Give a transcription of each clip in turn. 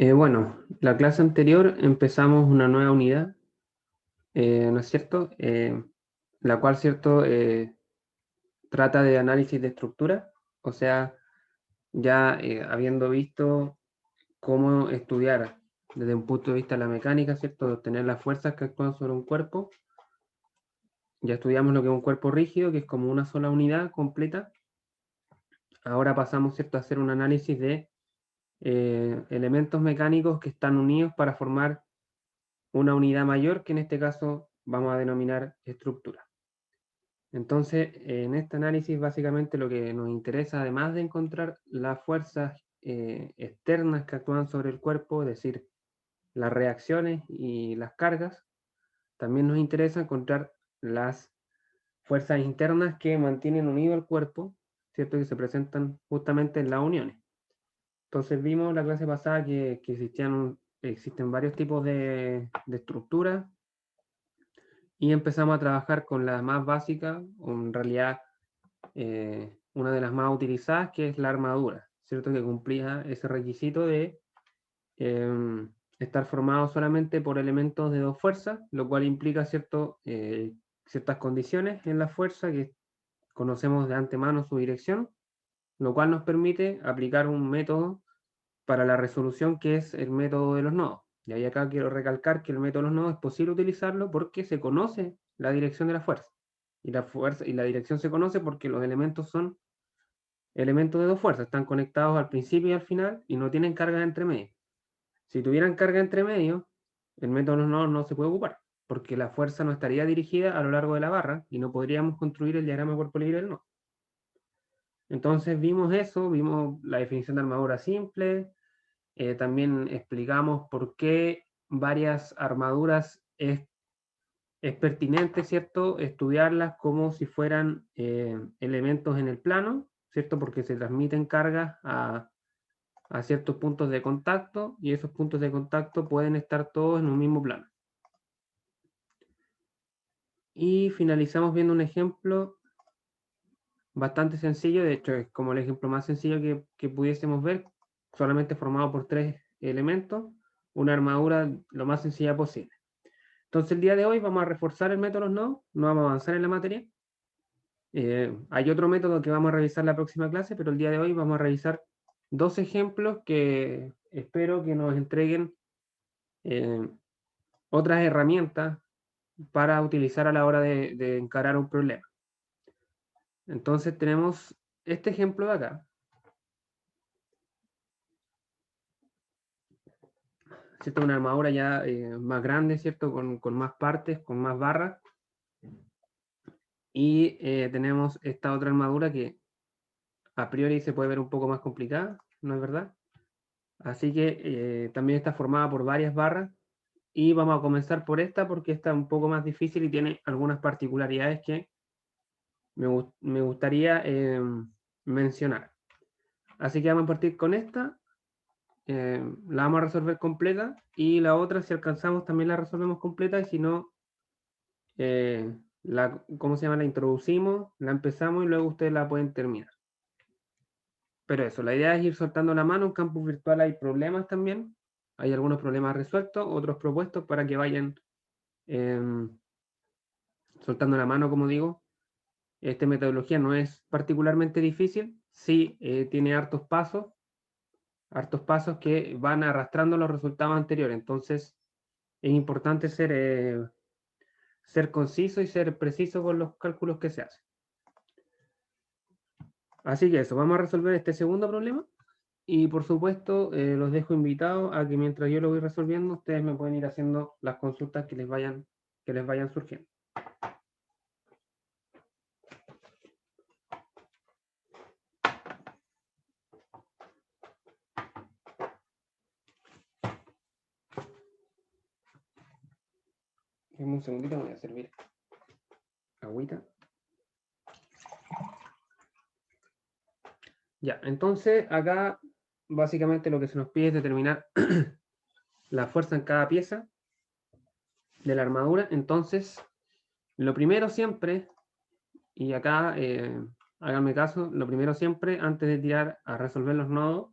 Bueno, la clase anterior empezamos una nueva unidad, ¿no es cierto? La cual, ¿cierto? Trata de análisis de estructura, o sea, ya habiendo visto cómo estudiar desde un punto de vista de la mecánica, ¿cierto? De obtener las fuerzas que actúan sobre un cuerpo. Ya estudiamos lo que es un cuerpo rígido, que es como una sola unidad completa. Ahora pasamos, ¿cierto?, a hacer un análisis de elementos mecánicos que están unidos para formar una unidad mayor, que en este caso vamos a denominar estructura. Entonces, en este análisis básicamente lo que nos interesa, además de encontrar las fuerzas externas que actúan sobre el cuerpo, es decir, las reacciones y las cargas, también nos interesa encontrar las fuerzas internas que mantienen unido al cuerpo, ¿cierto? Que se presentan justamente en las uniones. Entonces vimos la clase pasada que existen varios tipos de estructuras, y empezamos a trabajar con la más básica, o en realidad una de las más utilizadas, que es la armadura, ¿cierto? Que cumplía ese requisito de estar formado solamente por elementos de dos fuerzas, lo cual implica ciertas condiciones en la fuerza que conocemos de antemano su dirección, lo cual nos permite aplicar un método para la resolución, que es el método de los nodos. Y ahí acá quiero recalcar que el método de los nodos es posible utilizarlo porque se conoce la dirección de la fuerza. Y la dirección se conoce porque los elementos son elementos de dos fuerzas, están conectados al principio y al final y no tienen carga entre medio. Si tuvieran carga entre medio, el método de los nodos no se puede ocupar, porque la fuerza no estaría dirigida a lo largo de la barra y no podríamos construir el diagrama de cuerpo libre del nodo. Entonces vimos eso, vimos la definición de armadura simple. También explicamos por qué varias armaduras es pertinente, ¿cierto?, estudiarlas como si fueran elementos en el plano, ¿cierto? Porque se transmiten cargas a ciertos puntos de contacto, y esos puntos de contacto pueden estar todos en un mismo plano. Y finalizamos viendo un ejemplo bastante sencillo, de hecho es como el ejemplo más sencillo que pudiésemos ver, solamente formado por tres elementos, una armadura lo más sencilla posible. Entonces el día de hoy vamos a reforzar el método de los nodos, no vamos a avanzar en la materia. Hay otro método que vamos a revisar la próxima clase, pero el día de hoy vamos a revisar dos ejemplos que espero que nos entreguen otras herramientas para utilizar a la hora de encarar un problema. Entonces tenemos este ejemplo de acá, ¿cierto? Una armadura ya más grande, ¿cierto? Con más partes, con más barras. Y tenemos esta otra armadura que a priori se puede ver un poco más complicada, ¿no es verdad? Así que también está formada por varias barras, y vamos a comenzar por esta porque está un poco más difícil y tiene algunas particularidades que me gustaría mencionar. Así que vamos a partir con esta, la vamos a resolver completa, y la otra, si alcanzamos, también la resolvemos completa, y si no, ¿cómo se llama? La introducimos, la empezamos y luego ustedes la pueden terminar. Pero eso, la idea es ir soltando la mano. En campus virtual hay problemas también, hay algunos problemas resueltos, otros propuestos para que vayan soltando la mano, como digo. Esta metodología no es particularmente difícil, sí tiene hartos pasos que van arrastrando los resultados anteriores. Entonces es importante ser conciso y ser preciso con los cálculos que se hacen. Así que eso, vamos a resolver este segundo problema. Y por supuesto, los dejo invitados a que mientras yo lo voy resolviendo, ustedes me pueden ir haciendo las consultas que les vayan surgiendo. Déjenme un segundito, me voy a servir agüita. Ya, entonces acá básicamente lo que se nos pide es determinar la fuerza en cada pieza de la armadura. Entonces, lo primero siempre, y acá háganme caso, lo primero siempre antes de tirar a resolver los nodos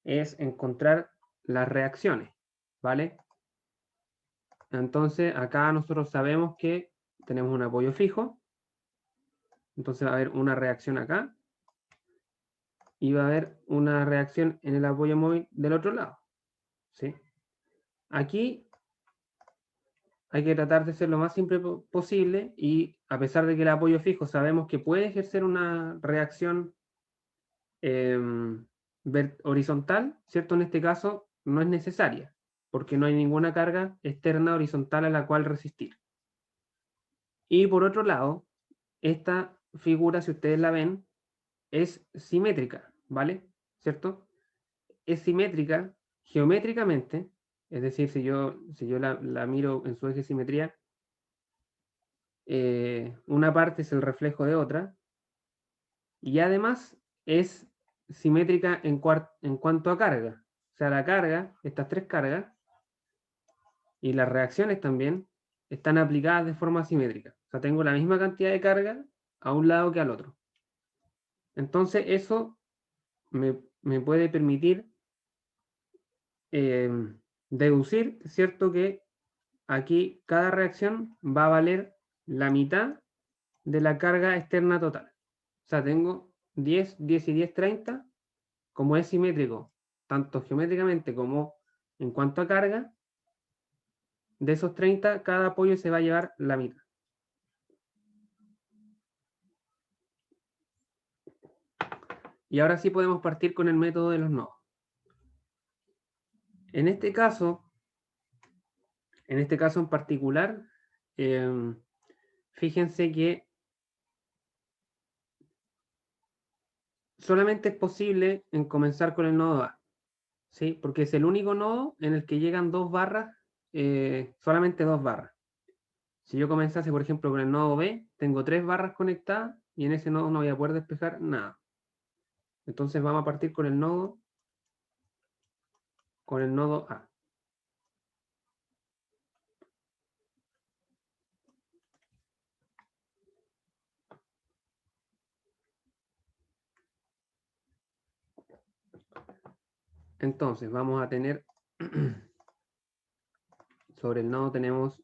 es encontrar las reacciones, ¿vale? Entonces, acá nosotros sabemos que tenemos un apoyo fijo. Entonces va a haber una reacción acá. Y va a haber una reacción en el apoyo móvil del otro lado, ¿sí? Aquí hay que tratar de ser lo más simple posible y a pesar de que el apoyo fijo sabemos que puede ejercer una reacción horizontal, ¿cierto? En este caso no es necesaria, porque no hay ninguna carga externa horizontal a la cual resistir. Y por otro lado, esta figura, si ustedes la ven, es simétrica, ¿vale? ¿Cierto? Es simétrica geométricamente, es decir, si yo la miro en su eje de simetría, una parte es el reflejo de otra, y además es simétrica en cuanto a carga. O sea, la carga, estas tres cargas, y las reacciones también, están aplicadas de forma simétrica. O sea, tengo la misma cantidad de carga a un lado que al otro. Entonces, eso me puede permitir deducir, ¿cierto?, que aquí cada reacción va a valer la mitad de la carga externa total. O sea, tengo 10, 10 y 10, 30. Como es simétrico, tanto geométricamente como en cuanto a carga, de esos 30, cada apoyo se va a llevar la mitad. Y ahora sí podemos partir con el método de los nodos. En este caso en particular, fíjense que solamente es posible en comenzar con el nodo A, ¿sí? Porque es el único nodo en el que llegan dos barras, solamente dos barras. Si yo comenzase, por ejemplo, con el nodo B, tengo tres barras conectadas y en ese nodo no voy a poder despejar nada. Entonces vamos a partir con el nodo A. Entonces vamos a tener, sobre el nodo tenemos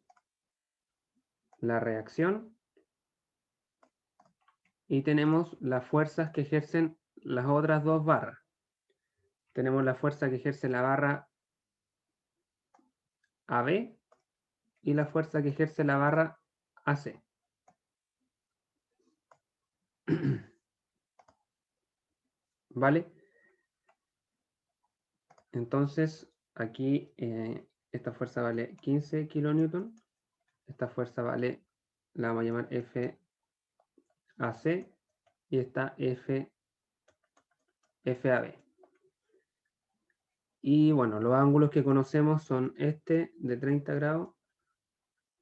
la reacción y tenemos las fuerzas que ejercen las otras dos barras. Tenemos la fuerza que ejerce la barra AB y la fuerza que ejerce la barra AC. ¿Vale? Entonces, aquí esta fuerza vale 15 kilonewton. Esta fuerza vale, la vamos a llamar FAC y esta FAB. Y bueno, los ángulos que conocemos son este de 30 grados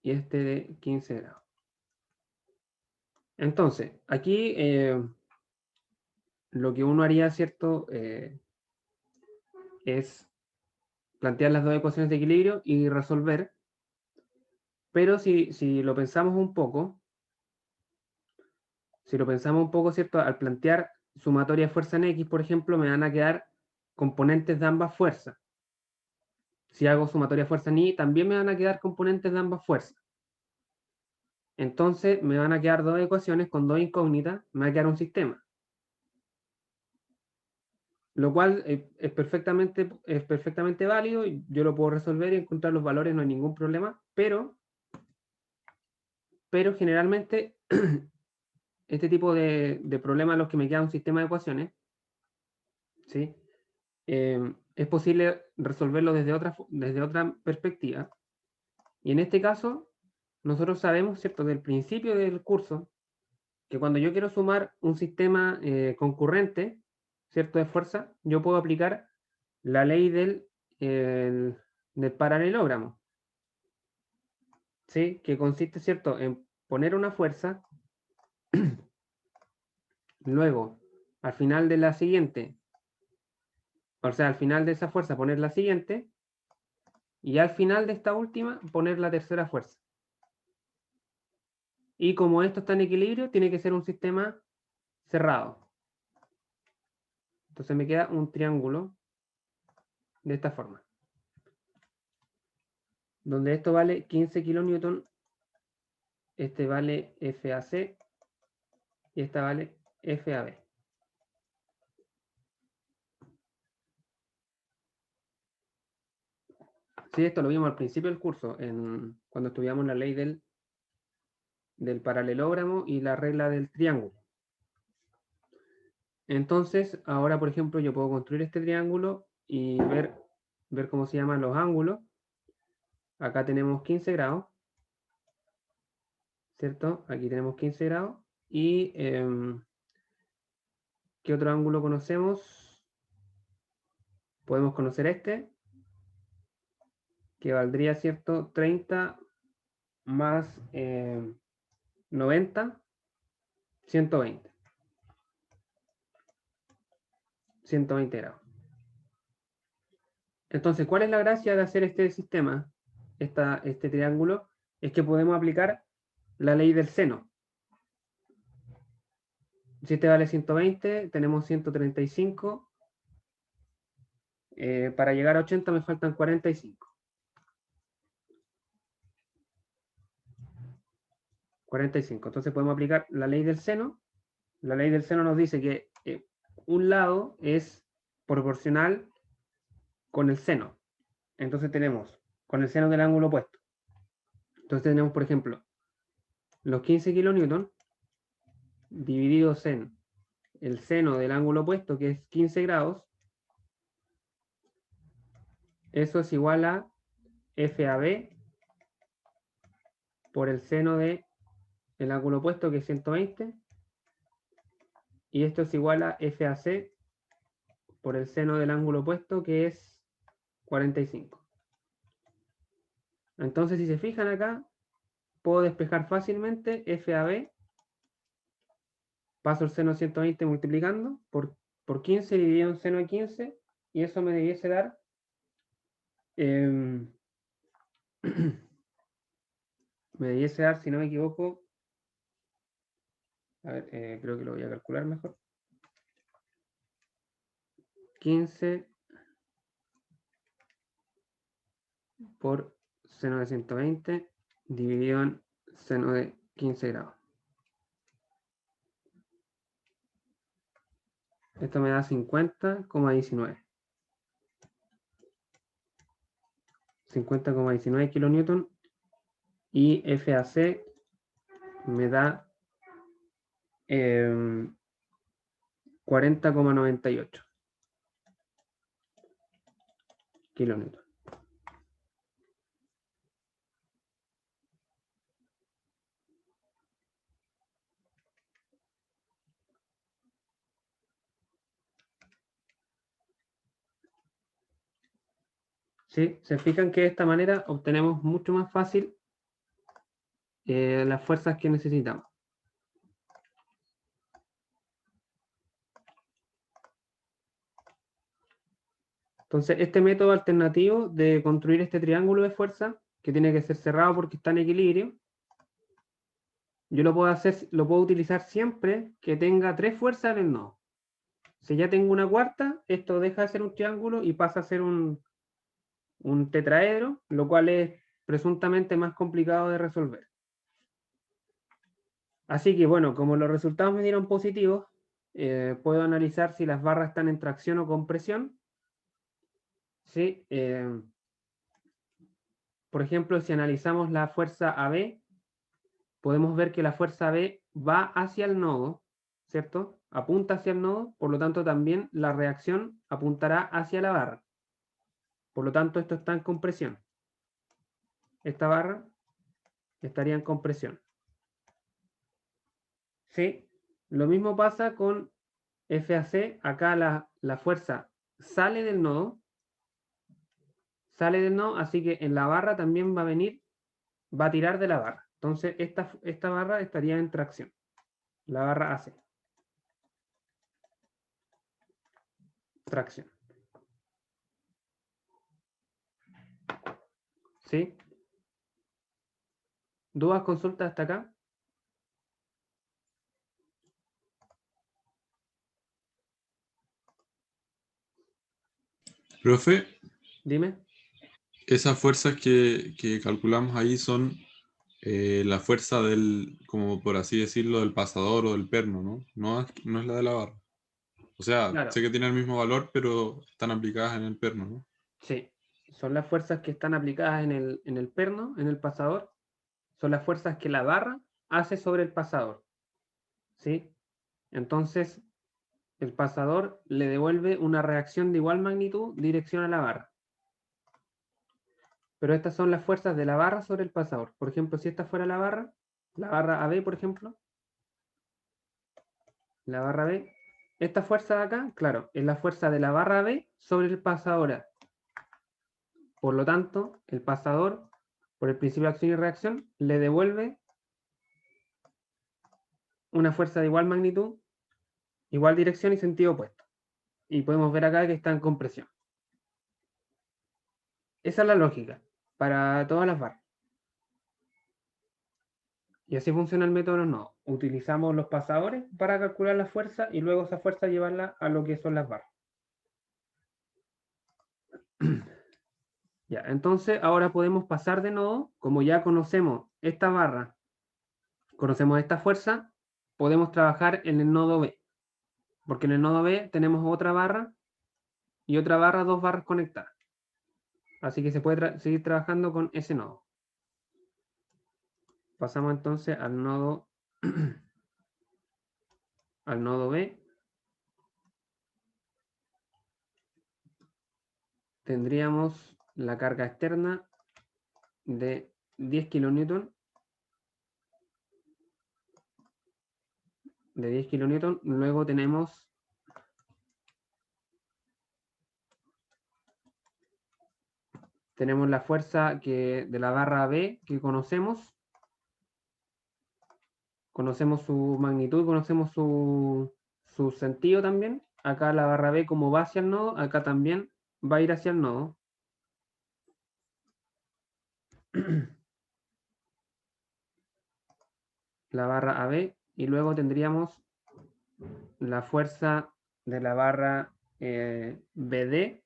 y este de 15 grados. Entonces, aquí lo que uno haría, ¿cierto? Es plantear las dos ecuaciones de equilibrio y resolver. Pero si lo pensamos un poco, ¿cierto? Al plantear sumatoria de fuerza en X, por ejemplo, me van a quedar componentes de ambas fuerzas. Si hago sumatoria de fuerza en Y, también me van a quedar componentes de ambas fuerzas. Entonces me van a quedar dos ecuaciones con dos incógnitas, me va a quedar un sistema. Lo cual es perfectamente válido, yo lo puedo resolver y encontrar los valores, no hay ningún problema, pero generalmente este tipo de problemas en los que me queda un sistema de ecuaciones, ¿sí? Es posible resolverlo desde otra perspectiva. Y en este caso, nosotros sabemos, ¿cierto?, del principio del curso, que cuando yo quiero sumar un sistema concurrente, ¿cierto?, de fuerza, yo puedo aplicar la ley del paralelogramo, ¿sí? Que consiste, ¿cierto?, en poner una fuerza, luego, al final de la siguiente, o sea, al final de esa fuerza poner la siguiente, y al final de esta última poner la tercera fuerza. Y como esto está en equilibrio, tiene que ser un sistema cerrado. Entonces me queda un triángulo de esta forma. donde esto vale 15 kilonewton, este vale FAC y esta vale FAB. Sí, esto lo vimos al principio del curso, cuando estudiamos la ley del paralelogramo y la regla del triángulo. Entonces, ahora, por ejemplo, yo puedo construir este triángulo y ver cómo se llaman los ángulos. Acá tenemos 15 grados, ¿cierto? Aquí tenemos 15 grados. Y, ¿qué otro ángulo conocemos? Podemos conocer este, que valdría, ¿cierto? 30 más 90, 120. 120 grados. Entonces, ¿cuál es la gracia de hacer este sistema, este triángulo? Es que podemos aplicar la ley del seno. Si este vale 120, tenemos 135. Para llegar a 80 me faltan 45. 45. Entonces podemos aplicar la ley del seno. La ley del seno nos dice que un lado es proporcional con el seno. Entonces tenemos con el seno del ángulo opuesto. Entonces tenemos, por ejemplo, los 15 kilonewton divididos en el seno del ángulo opuesto, que es 15 grados. Eso es igual a FAB por el seno del ángulo opuesto, que es 120. Y esto es igual a FAC por el seno del ángulo opuesto, que es 45. Entonces, si se fijan acá, puedo despejar fácilmente FAB, paso el seno de 120 multiplicando por 15 dividido en seno de 15, y eso me debiese dar me debiese dar, si no me equivoco, a ver, creo que lo voy a calcular mejor. 15 por seno de 120 dividido en seno de 15 grados. Esto me da 50,19. 50,19 kilonewton. Y FAC me da 40,98 kilonewton. ¿Sí? Se fijan que de esta manera obtenemos mucho más fácil las fuerzas que necesitamos. Entonces, este método alternativo de construir este triángulo de fuerza, que tiene que ser cerrado porque está en equilibrio, yo lo puedo utilizar siempre que tenga 3 fuerzas en el nodo. Si ya tengo una cuarta, esto deja de ser un triángulo y pasa a ser un tetraedro, lo cual es presuntamente más complicado de resolver. Así que bueno, como los resultados me dieron positivos, puedo analizar si las barras están en tracción o compresión. ¿Sí? Por ejemplo, si analizamos la fuerza AB, podemos ver que la fuerza B va hacia el nodo, ¿cierto? Apunta hacia el nodo, por lo tanto también la reacción apuntará hacia la barra. Por lo tanto, esto está en compresión. Esta barra estaría en compresión. ¿Sí? Lo mismo pasa con FAC. Acá la fuerza sale del nodo, así que en la barra también va a venir, va a tirar de la barra. Entonces, esta barra estaría en tracción. La barra AC. Tracción. ¿Sí? ¿Dudas, consultas hasta acá? Profe, Dime. Esas fuerzas que calculamos ahí son la fuerza del, como por así decirlo, del pasador o del perno, ¿no? No es la de la barra. O sea, Claro, sé que tiene el mismo valor, pero están aplicadas en el perno, ¿no? sí. Son las fuerzas que están aplicadas en el perno, en el pasador. Son las fuerzas que la barra hace sobre el pasador. ¿Sí? Entonces, el pasador le devuelve una reacción de igual magnitud dirección a la barra. Pero estas son las fuerzas de la barra sobre el pasador. Por ejemplo, si esta fuera la barra AB, por ejemplo, la barra B, esta fuerza de acá, claro, es la fuerza de la barra B sobre el pasador A. Por lo tanto, el pasador, por el principio de acción y reacción, le devuelve una fuerza de igual magnitud, igual dirección y sentido opuesto. Y podemos ver acá que está en compresión. Esa es la lógica para todas las barras. Y así funciona el método de los nodos. Utilizamos los pasadores para calcular la fuerza y luego esa fuerza llevarla a lo que son las barras. Ya, entonces ahora podemos pasar de nodo, como ya conocemos esta barra, conocemos esta fuerza, podemos trabajar en el nodo B, porque en el nodo B tenemos otra barra y otra barra, dos barras conectadas. Así que se puede seguir trabajando con ese nodo. Pasamos entonces al nodo, al nodo B. Tendríamos la carga externa de 10 kilonewton. De 10 kilonewton. Luego tenemos la fuerza de la barra B que conocemos. Conocemos su magnitud, conocemos su sentido también. Acá la barra B como va hacia el nodo, acá también va a ir hacia el nodo. La barra AB y luego tendríamos la fuerza de la barra BD.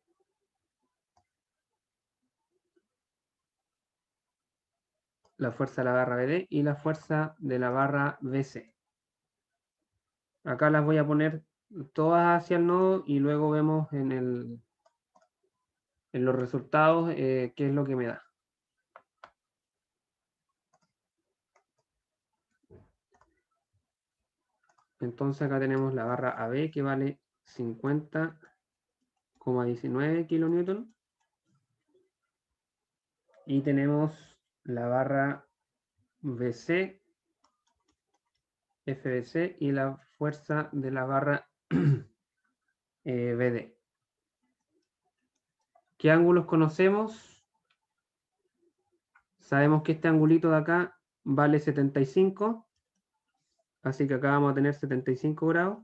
La fuerza de la barra BD y la fuerza de la barra BC. Acá las voy a poner todas hacia el nodo y luego vemos en los resultados qué es lo que me da. Entonces acá tenemos la barra AB que vale 50,19 kilonewton. Y tenemos la barra BC, FBC y la fuerza de la barra BD. ¿Qué ángulos conocemos? Sabemos que este angulito de acá vale 75. Así que acá vamos a tener 75 grados.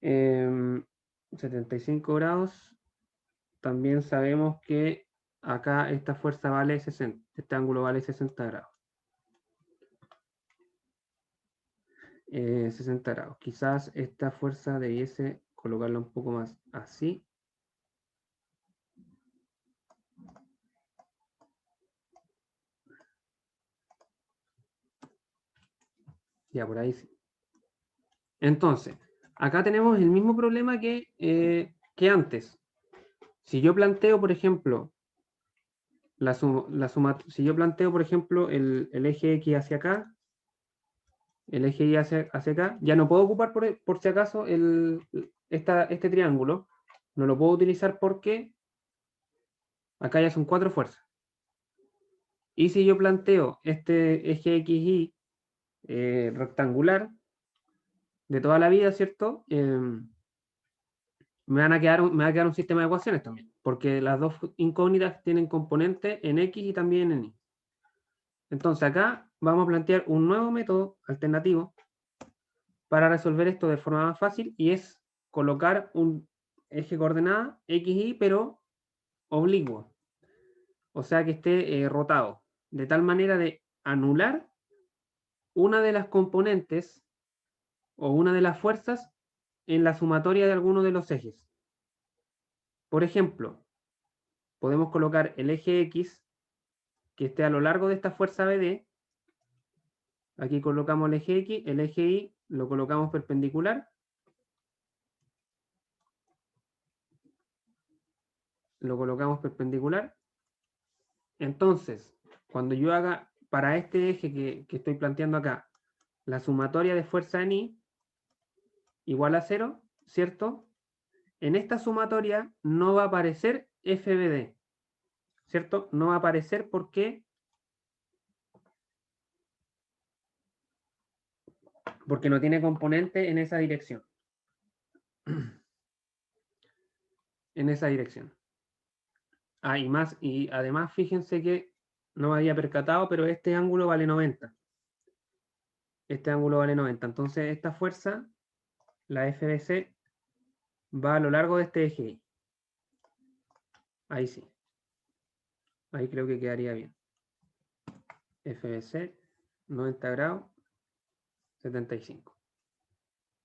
75 grados. También sabemos que acá esta fuerza vale 60. Este ángulo vale 60 grados. 60 grados. Quizás esta fuerza debiese colocarla un poco más así. Ya, por ahí sí. Entonces, acá tenemos el mismo problema que antes. Si yo planteo, por ejemplo, si yo planteo, por ejemplo, el eje X hacia acá, el eje Y hacia acá, ya no puedo ocupar por si acaso este triángulo. No lo puedo utilizar porque acá ya son 4 fuerzas. Y si yo planteo este eje XY rectangular de toda la vida, ¿cierto? Me va a quedar un sistema de ecuaciones también, porque las dos incógnitas tienen componentes en X y también en Y. Entonces acá vamos a plantear un nuevo método alternativo para resolver esto de forma más fácil y es colocar un eje coordenada XY pero oblicuo, o sea que esté rotado, de tal manera de anular una de las componentes o una de las fuerzas en la sumatoria de alguno de los ejes. Por ejemplo, podemos colocar el eje X que esté a lo largo de esta fuerza BD. Aquí colocamos el eje X, el eje Y lo colocamos perpendicular. Lo colocamos perpendicular. Entonces, cuando yo haga para este eje que estoy planteando acá, la sumatoria de fuerza en I igual a 0, ¿cierto? En esta sumatoria no va a aparecer FBD, ¿cierto? No va a aparecer porque no tiene componente en esa dirección. En esa dirección. Ah, y además fíjense que no me había percatado, pero este ángulo vale 90. Este ángulo vale 90. Entonces esta fuerza, la FBC, va a lo largo de este eje Y. Ahí sí. Ahí creo que quedaría bien. FBC, 90 grados, 75.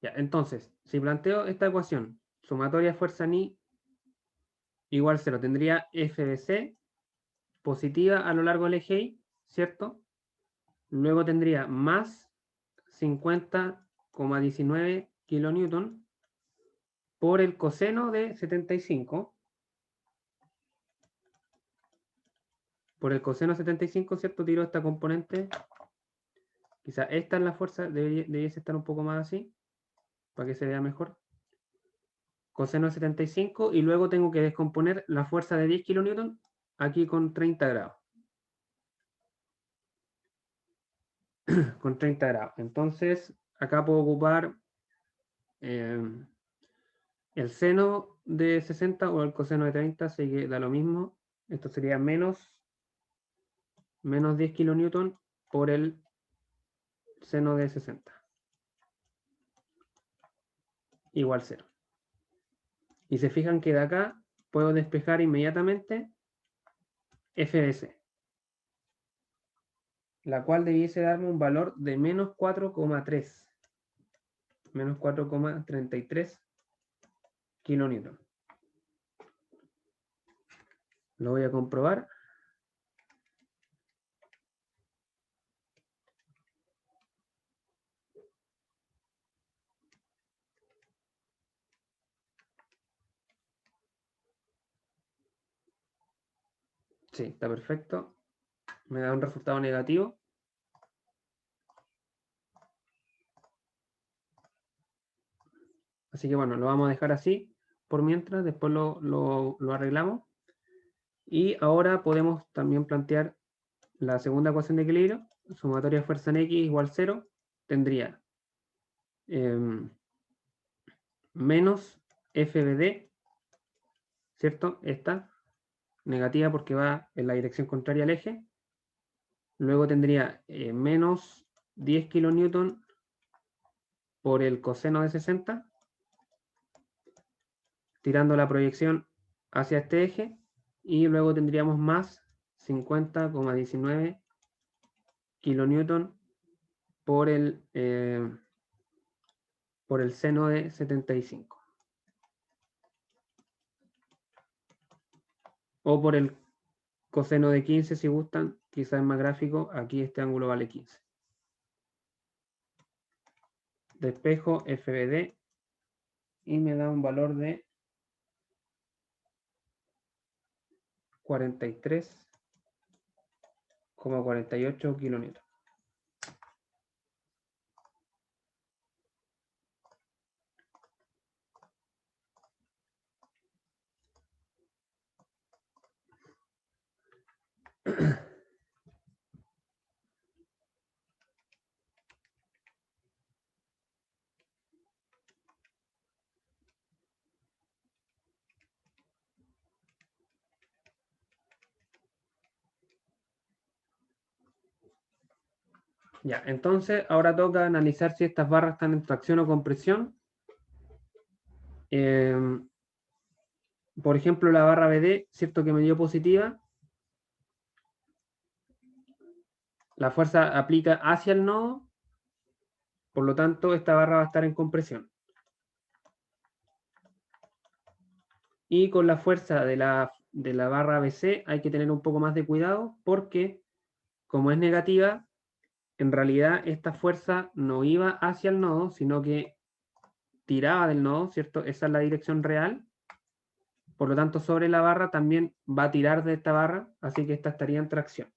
Ya, entonces, si planteo esta ecuación, sumatoria fuerza ni igual 0, tendría FBC positiva a lo largo del eje Y, ¿cierto? Luego tendría más 50,19 kilonewton por el coseno de 75. Por el coseno 75, ¿cierto? Tiro esta componente. Quizá esta es la fuerza, debiese estar un poco más así, para que se vea mejor. Coseno de 75, y luego tengo que descomponer la fuerza de 10 kilonewton aquí con 30 grados. Con 30 grados. Entonces, acá puedo ocupar el seno de 60 o el coseno de 30, así que da lo mismo. Esto sería menos 10 kilonewton por el seno de 60. Igual 0. Y se fijan que de acá puedo despejar inmediatamente FBC, la cual debiese darme un valor de menos 4,3. Menos 4,33 kilonewton. Lo voy a comprobar. Sí, está perfecto. Me da un resultado negativo. Así que bueno, lo vamos a dejar así por mientras, después lo arreglamos. Y ahora podemos también plantear la segunda ecuación de equilibrio. Sumatoria de fuerza en X igual 0. Tendría menos FBD, ¿cierto? Esta, negativa porque va en la dirección contraria al eje. Luego tendría menos 10 kilonewton por el coseno de 60, tirando la proyección hacia este eje, y luego tendríamos más 50,19 kilonewton por el seno de 75. O por el coseno de 15 si gustan, quizás es más gráfico, aquí este ángulo vale 15. Despejo FBD y me da un valor de 43,48 kilonewton. Ya, entonces ahora toca analizar si estas barras están en tracción o compresión. Por ejemplo, la barra BD, ¿cierto? Que me dio positiva. La fuerza aplica hacia el nodo, por lo tanto, esta barra va a estar en compresión. Y con la fuerza de la de la barra BC hay que tener un poco más de cuidado porque como es negativa, en realidad esta fuerza no iba hacia el nodo, sino que tiraba del nodo, ¿cierto? Esa es la dirección real. Por lo tanto, sobre la barra también va a tirar de esta barra, así que esta estaría en tracción.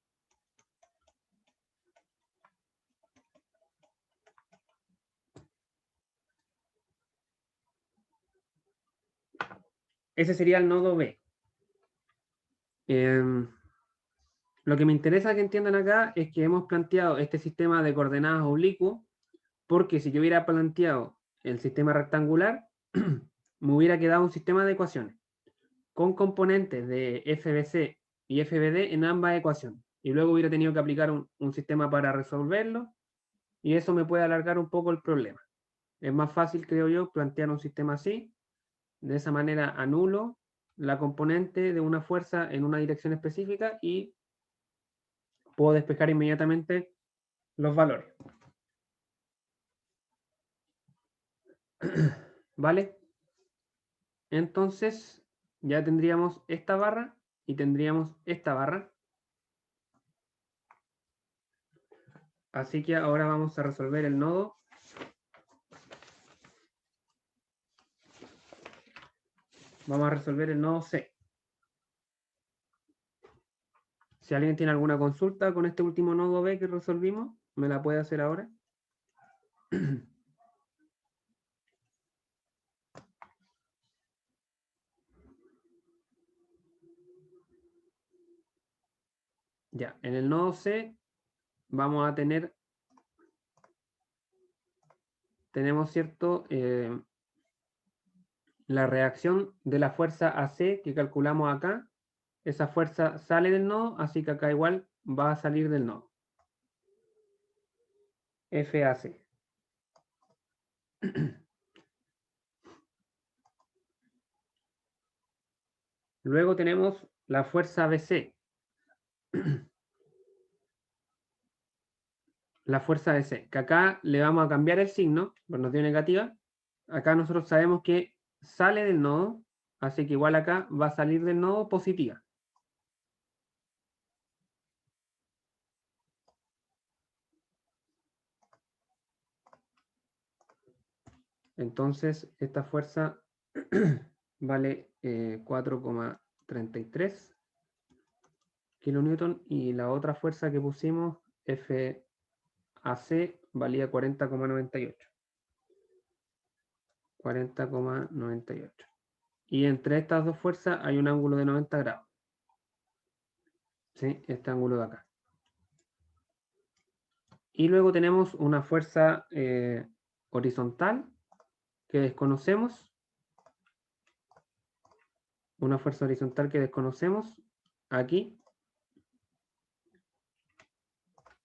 Ese sería el nodo B. Lo que me interesa que entiendan acá es que hemos planteado este sistema de coordenadas oblicuo, porque si yo hubiera planteado el sistema rectangular, me hubiera quedado un sistema de ecuaciones con componentes de FBC y FBD en ambas ecuaciones. Y luego hubiera tenido que aplicar un sistema para resolverlo, y eso me puede alargar un poco el problema. Es más fácil, creo yo, plantear un sistema así. De esa manera anulo la componente de una fuerza en una dirección específica y puedo despejar inmediatamente los valores. ¿Vale? Entonces ya tendríamos esta barra y tendríamos esta barra. Así que ahora vamos a resolver el nodo. Vamos a resolver el nodo C. Si alguien tiene alguna consulta con este último nodo B que resolvimos, me la puede hacer ahora. Ya, en el nodo C vamos a tener, tenemos cierto, la reacción de la fuerza AC que calculamos acá. Esa fuerza sale del nodo, así que acá igual va a salir del nodo. FAC. Luego tenemos la fuerza BC. La fuerza BC, que acá le vamos a cambiar el signo, pues nos dio negativa. Acá nosotros sabemos que sale del nodo, así que igual acá va a salir del nodo positiva. Entonces, esta fuerza vale 4,33 kilonewton y la otra fuerza que pusimos, FAC, valía 40,98. 40,98. Y entre estas dos fuerzas hay un ángulo de 90 grados. ¿Sí? Este ángulo de acá. Y luego tenemos una fuerza horizontal que desconocemos. Una fuerza horizontal que desconocemos aquí.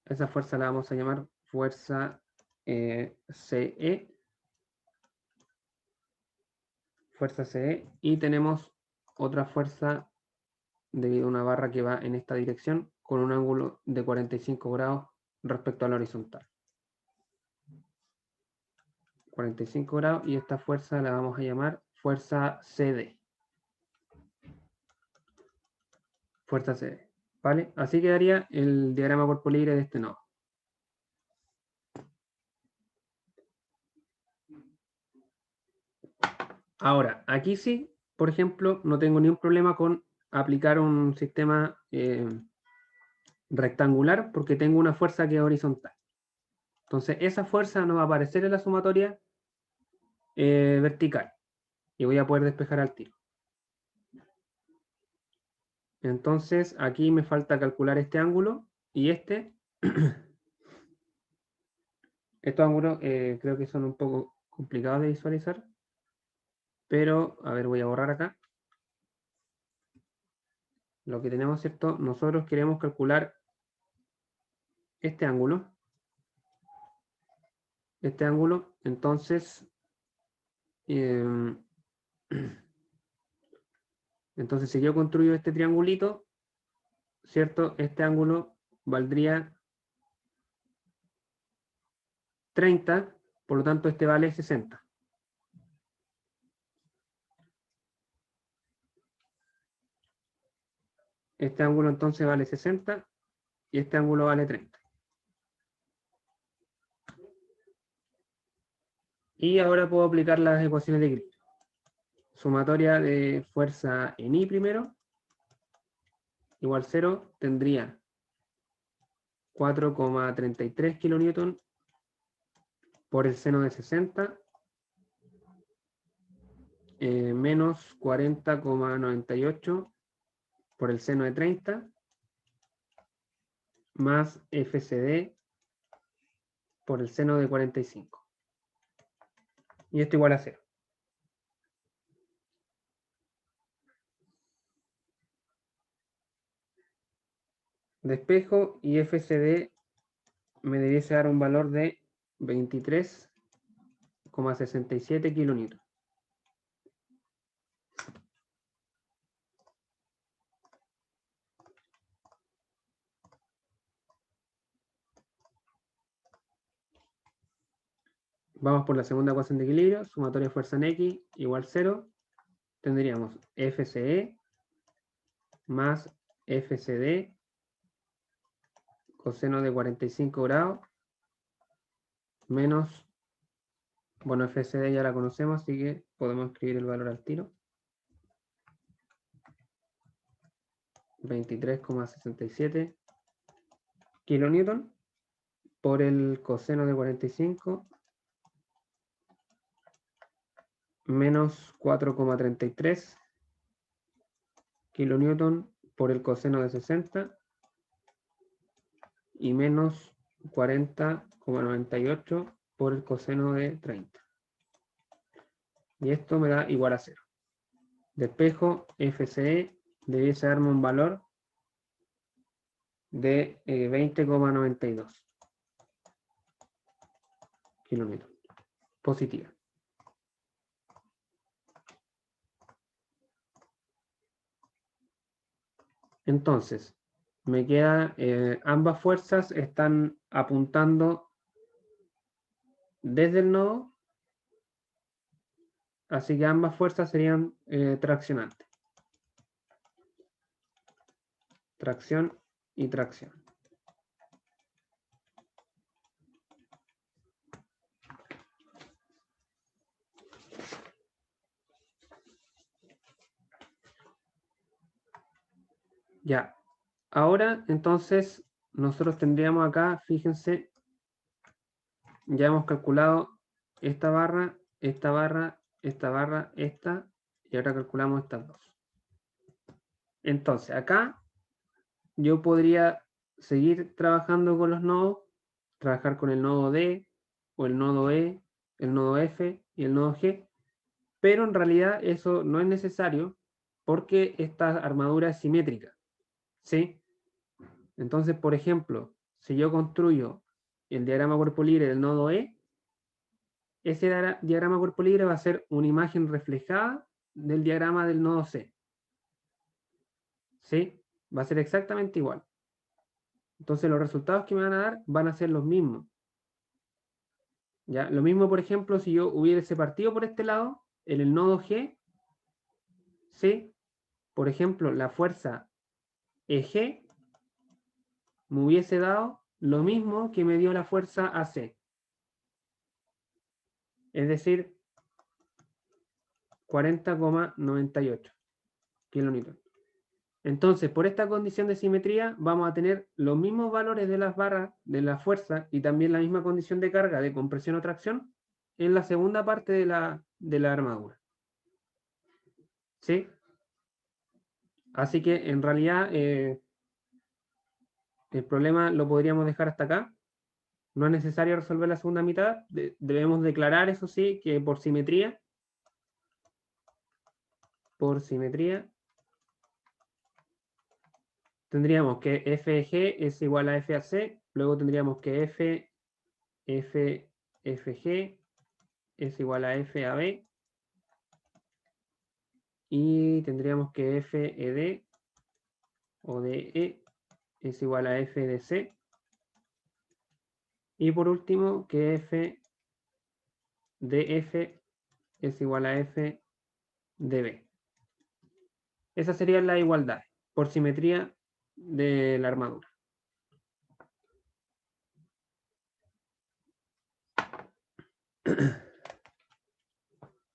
Esa fuerza la vamos a llamar fuerza CE. Fuerza CE. Y tenemos otra fuerza debido a una barra que va en esta dirección con un ángulo de 45 grados respecto a la horizontal. 45 grados y esta fuerza la vamos a llamar fuerza CD. Fuerza CD. ¿Vale? Así quedaría el diagrama cuerpo libre de este nodo. Ahora, aquí sí, por ejemplo, no tengo ningún problema con aplicar un sistema rectangular porque tengo una fuerza que es horizontal. Entonces, esa fuerza no va a aparecer en la sumatoria vertical. Y voy a poder despejar al tiro. Entonces, aquí me falta calcular este ángulo y este. Estos ángulos creo que son un poco complicados de visualizar. Pero, a ver, voy a borrar acá. Lo que tenemos, ¿cierto? Nosotros queremos calcular este ángulo. Este ángulo, entonces... entonces, si yo construyo este triangulito, ¿cierto? Este ángulo valdría 30, por lo tanto este vale 60. Este ángulo entonces vale 60 y este ángulo vale 30. Y ahora puedo aplicar las ecuaciones de equilibrio. Sumatoria de fuerza en I primero, igual 0, tendría 4,33 kilonewton por el seno de 60 menos 40,98 por el seno de 30 más FCD por el seno de 45. Y esto igual a 0. Despejo y FCD me debiese dar un valor de 23,67 kilonewton. Vamos por la segunda ecuación de equilibrio, sumatoria de fuerza en X igual 0. Tendríamos FCE más FCD coseno de 45 grados menos, bueno, FCD ya la conocemos, así que podemos escribir el valor al tiro. 23,67 kilonewton por el coseno de 45 menos 4,33 kilonewton por el coseno de 60 y menos 40,98 por el coseno de 30. Y esto me da igual a 0. Despejo FCE debiese darme un valor de 20,92 kilómetros. Positiva. Entonces, me queda, ambas fuerzas están apuntando desde el nodo, así que ambas fuerzas serían traccionantes. Tracción y tracción. Ya, ahora entonces nosotros tendríamos acá, fíjense, ya hemos calculado esta barra, esta barra, esta barra, esta, y ahora calculamos estas dos. Entonces, acá yo podría seguir trabajando con los nodos, trabajar con el nodo D, o el nodo E, el nodo F y el nodo G, pero en realidad eso no es necesario porque esta armadura es simétrica, ¿sí? Entonces, por ejemplo, si yo construyo el diagrama cuerpo libre del nodo E, ese diagrama cuerpo libre va a ser una imagen reflejada del diagrama del nodo C. ¿Sí? Va a ser exactamente igual. Entonces los resultados que me van a dar van a ser los mismos. ¿Ya? Lo mismo, por ejemplo, si yo hubiese partido por este lado, en el nodo G, ¿sí? Por ejemplo, la fuerza EG me hubiese dado lo mismo que me dio la fuerza AC. Es decir, 40,98 kilonewton. Entonces, por esta condición de simetría, vamos a tener los mismos valores de las barras de la fuerza y también la misma condición de carga de compresión o tracción en la segunda parte de la armadura. ¿Sí? Así que en realidad el problema lo podríamos dejar hasta acá. No es necesario resolver la segunda mitad. Debemos declarar, eso sí, que por simetría, tendríamos que FG es igual a FAC, luego tendríamos que FG es igual a FAB y tendríamos que FED o DE es igual a FDC y por último que FDF es igual a FDB. Esas serían las igualdades. por simetría de la armadura.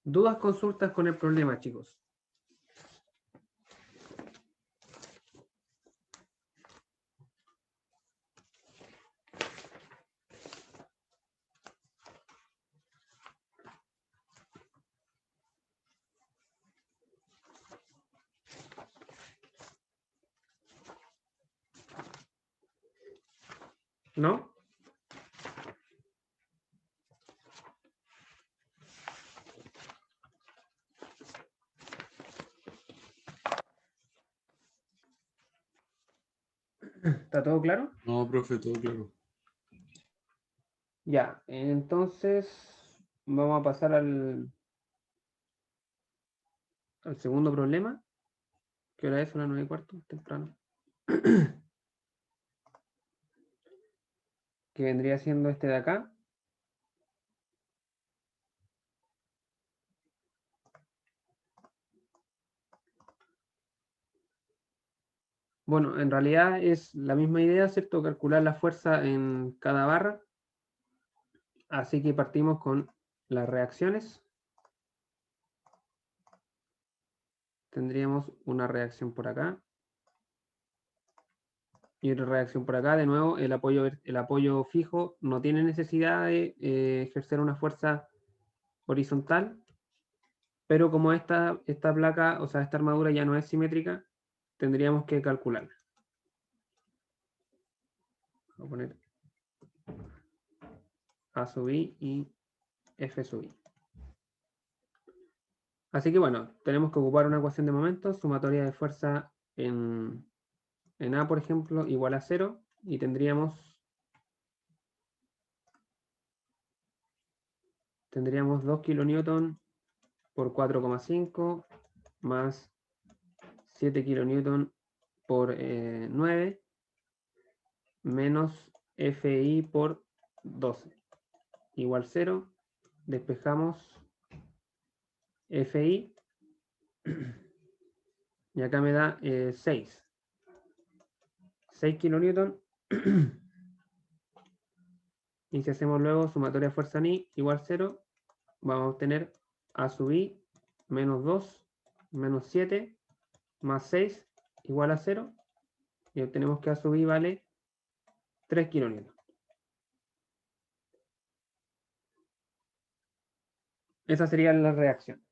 ¿Dudas, consultas con el problema, chicos? ¿No? ¿Está todo claro? No, profe, todo claro. Ya, entonces vamos a pasar al segundo problema. ¿Qué hora es? ¿Una 9:15? Temprano. Que vendría siendo este de acá. Bueno, en realidad es la misma idea, ¿cierto? Calcular la fuerza en cada barra. Así que partimos con las reacciones. Tendríamos una reacción por acá. Y otra reacción por acá. De nuevo, el apoyo fijo no tiene necesidad de ejercer una fuerza horizontal. Pero como esta placa, o sea, esta armadura ya no es simétrica, tendríamos que calcularla. Voy a poner A sub I y F sub I. Así que bueno, tenemos que ocupar una ecuación de momentos, sumatoria de fuerza en A, por ejemplo, igual a 0, y tendríamos 2 kilonewton por 4,5 más 7 kilonewton por 9 menos FI por 12 igual 0. Despejamos FI y acá me da 6 kilonewton. Y si hacemos luego sumatoria de fuerza en I igual 0, vamos a obtener A sub I menos 2 menos 7 más 6 igual a 0. Y obtenemos que A sub I vale 3 kilonewton. Esa sería la reacción.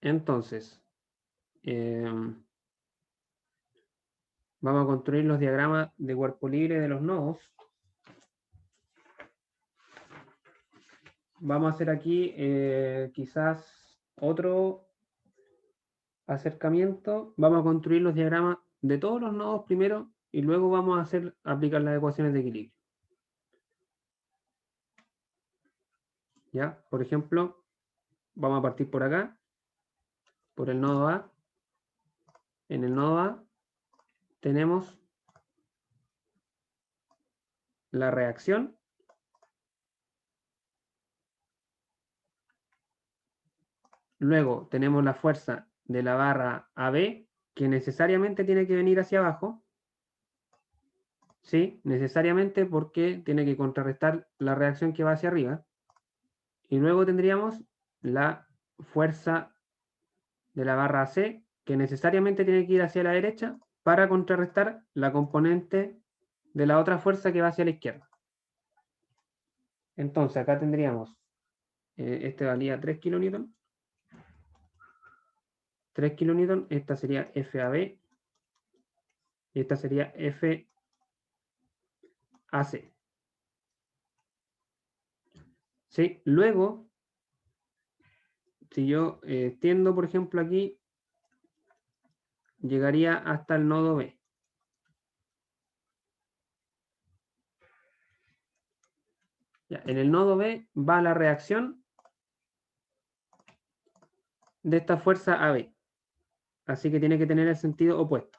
Entonces, vamos a construir los diagramas de cuerpo libre de los nodos. Vamos a hacer aquí quizás otro acercamiento. Vamos a construir los diagramas de todos los nodos primero y luego vamos a aplicar las ecuaciones de equilibrio. ¿Ya? Por ejemplo, vamos a partir por acá, por el nodo A. En el nodo A tenemos la reacción. Luego tenemos la fuerza de la barra AB, que necesariamente tiene que venir hacia abajo. ¿Sí? Necesariamente porque tiene que contrarrestar la reacción que va hacia arriba. Y luego tendríamos la fuerza de la barra AC, que necesariamente tiene que ir hacia la derecha para contrarrestar la componente de la otra fuerza que va hacia la izquierda. Entonces acá tendríamos, este valía 3 kilonewton. 3 kilonewton, esta sería FAB y esta sería FAC. ¿Sí? Luego, si yo extiendo, por ejemplo, aquí, llegaría hasta el nodo B. Ya, en el nodo B va la reacción de esta fuerza AB. Así que tiene que tener el sentido opuesto.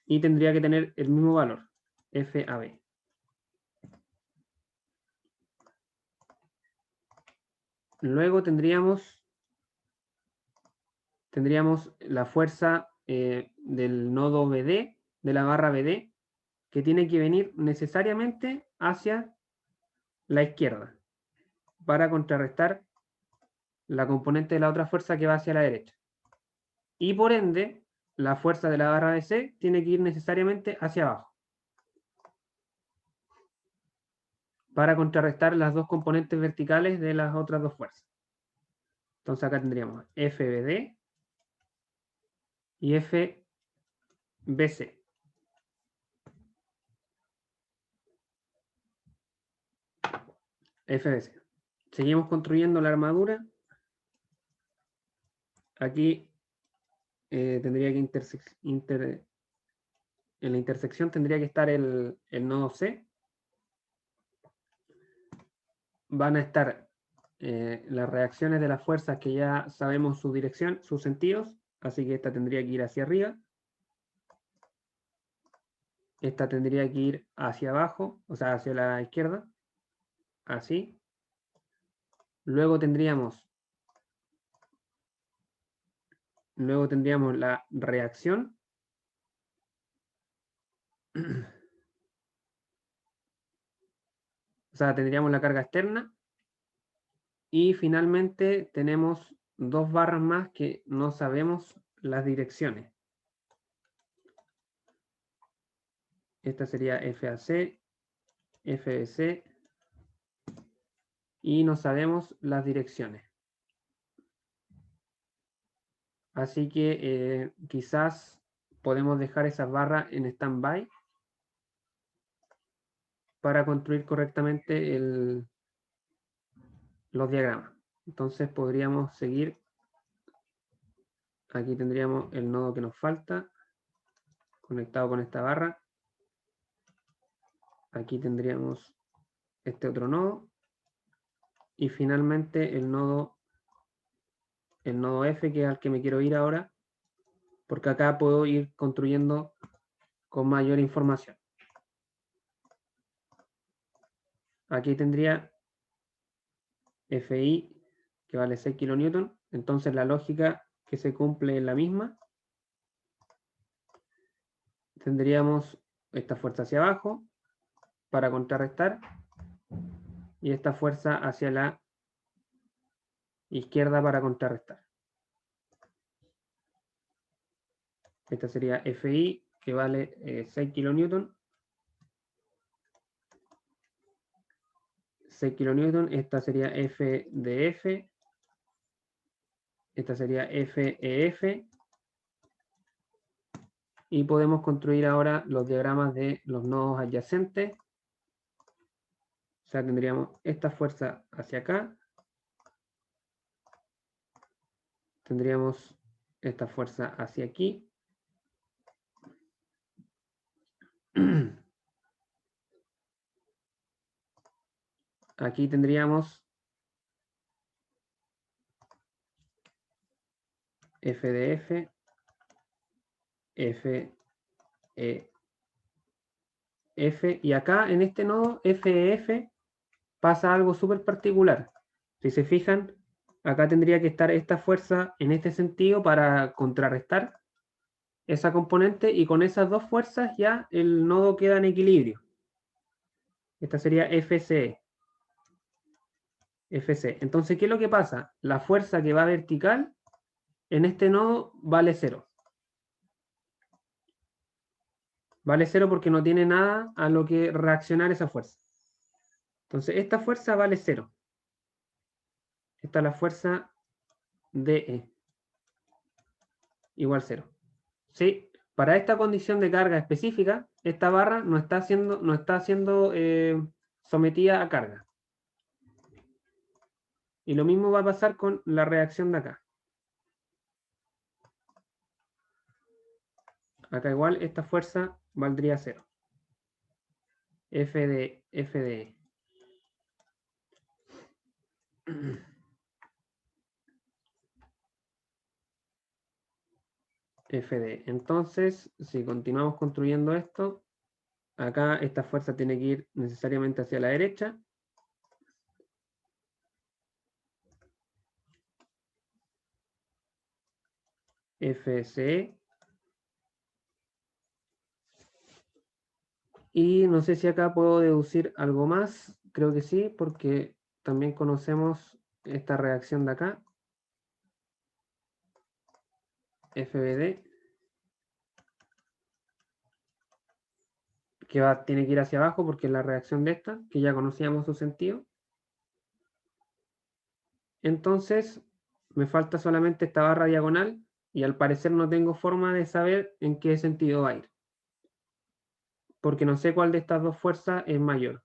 y tendría que tener el mismo valor, FAB. Luego tendríamos la fuerza del nodo BD, de la barra BD, que tiene que venir necesariamente hacia la izquierda para contrarrestar la componente de la otra fuerza que va hacia la derecha. Y por ende, la fuerza de la barra BC tiene que ir necesariamente hacia abajo para contrarrestar las dos componentes verticales de las otras dos fuerzas. Entonces acá tendríamos FBD y FBC. FBC. Seguimos construyendo la armadura. Aquí tendría que en la intersección tendría que estar el nodo C. Van a estar las reacciones de las fuerzas que ya sabemos su dirección, sus sentidos. Así que esta tendría que ir hacia arriba. Esta tendría que ir hacia abajo, o sea, hacia la izquierda. Así. Luego tendríamos la reacción. O sea, tendríamos la carga externa. Y finalmente tenemos dos barras más que no sabemos las direcciones. Esta sería FAC, FBC. Y no sabemos las direcciones. Así que quizás podemos dejar esas barras en stand-by para construir correctamente los diagramas. Entonces podríamos seguir. Aquí tendríamos el nodo que nos falta conectado con esta barra. Aquí tendríamos este otro nodo. Y finalmente el nodo F, que es al que me quiero ir ahora, porque acá puedo ir construyendo con mayor información. Aquí tendría FI, que vale 6 kN. Entonces la lógica que se cumple es la misma. Tendríamos esta fuerza hacia abajo para contrarrestar y esta fuerza hacia la izquierda para contrarrestar. Esta sería FI, que vale 6 kN. 6 kN. Esta sería FDF. Esta sería FEF. Y podemos construir ahora los diagramas de los nodos adyacentes. O sea, tendríamos esta fuerza hacia acá. Tendríamos esta fuerza hacia aquí. Aquí tendríamos FDF, FEF, y acá en este nodo FEF pasa algo súper particular. Si se fijan, acá tendría que estar esta fuerza en este sentido para contrarrestar esa componente, y con esas dos fuerzas ya el nodo queda en equilibrio. Esta sería FC. FC. Entonces, ¿qué es lo que pasa? La fuerza que va vertical en este nodo vale 0. Vale 0 porque no tiene nada a lo que reaccionar esa fuerza. Entonces, esta fuerza vale 0. Esta es la fuerza DE. Igual 0. ¿Sí? Para esta condición de carga específica, esta barra no está siendo sometida a carga. Y lo mismo va a pasar con la reacción de acá. Acá igual esta fuerza valdría 0. FDE. FD. Entonces, si continuamos construyendo esto, acá esta fuerza tiene que ir necesariamente hacia la derecha. FCE. Y no sé si acá puedo deducir algo más. Creo que sí, porque también conocemos esta reacción de acá. FBD. Que tiene que ir hacia abajo porque es la reacción de esta, que ya conocíamos su sentido. Entonces, me falta solamente esta barra diagonal y al parecer no tengo forma de saber en qué sentido va a ir. Porque no sé cuál de estas dos fuerzas es mayor.